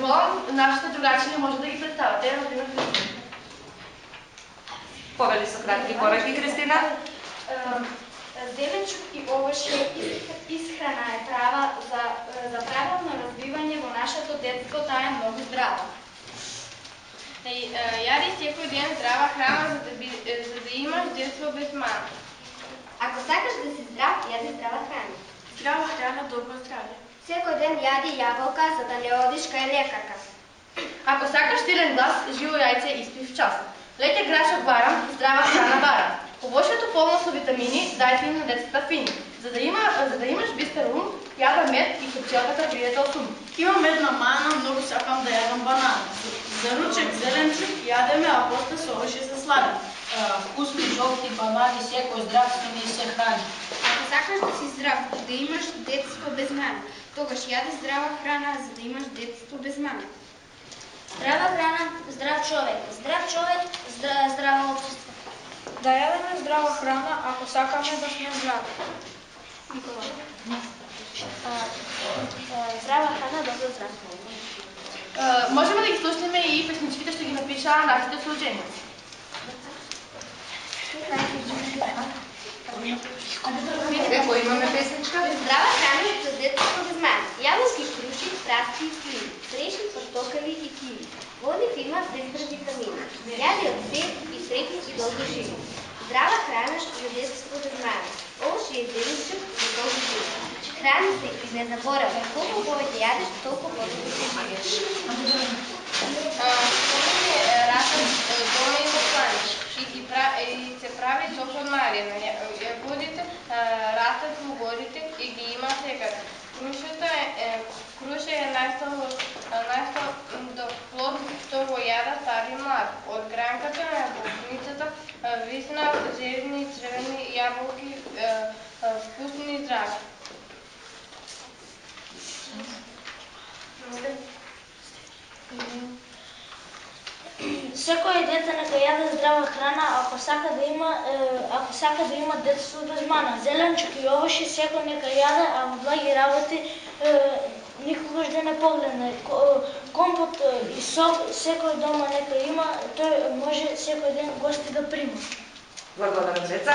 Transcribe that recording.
Предполагам, нашите другачи не може да ги представят. Те, например, Христина. Повели са кратки пораки, Христина. Зеленчук и овошје исхрана е права за правилно развивање во нашето детство, таа е многу здрава. Јади секој ден здрава храна за да имаш детство без мана. Ако сакаш да си здрав, јади здрава храна. Здрава храна, добро здравје. Секој ден јади јаболка за да не одиш кај лекарка. Ако сакаш силен глас, живо јајце испи в час. Лете грачок барам, здрава храна барам. Овошјето полно со витамини, дајте им на децата фини. За да имаш бистер ум, јадам мед и копчелката пријател сум. Имам една мана, многу сакам да јадам банана. За ручек зеленчук јадеме, а после со овошје се слади. Вкусни жолти банани, секој здравствени се храни. Ако сакаш да си здрав, да имаш детство без мана, тогаш јади здрава храна за да имаш детство без мана. Здрава храна, здрав човек. Здрав човек, здраво општество. Да јадеме здрава храна ако сакаме да сме здрави. Здрава храна, добро здравство. Можеме да ги слушнеме и песничките што ги напишаа нашите служеници. Како имаме песничка? Здрава храна за детство без мана. Јаболки, круши, краски и сливи, трешни, портокали и киви. Води фирма без витамини. Јади од се и среќни и долги живи. Здрава храна за детство без мана. Овош е зеленчук за долги живи. Храни се и не заборавај. Колку повеќе јадеш, толку повеќе се живееш. Ратът дома има планиш и се прави сок од малина. Јагодите ратат во горите и ги има секаде. Круша е најстар плод што го јада стари млад. Од гранката на јаболницата висна зелени и црвени јаболки, вкусни и здрави. Секој дете нека јаде здрава храна ако сака да има детство без мана. Зеленчук и овошје секој нека јаде, а во благи работи никогаш да не погледне. Компот и сок секој дома нека има, тој може секој ден гости да прима. Благодарам, деца.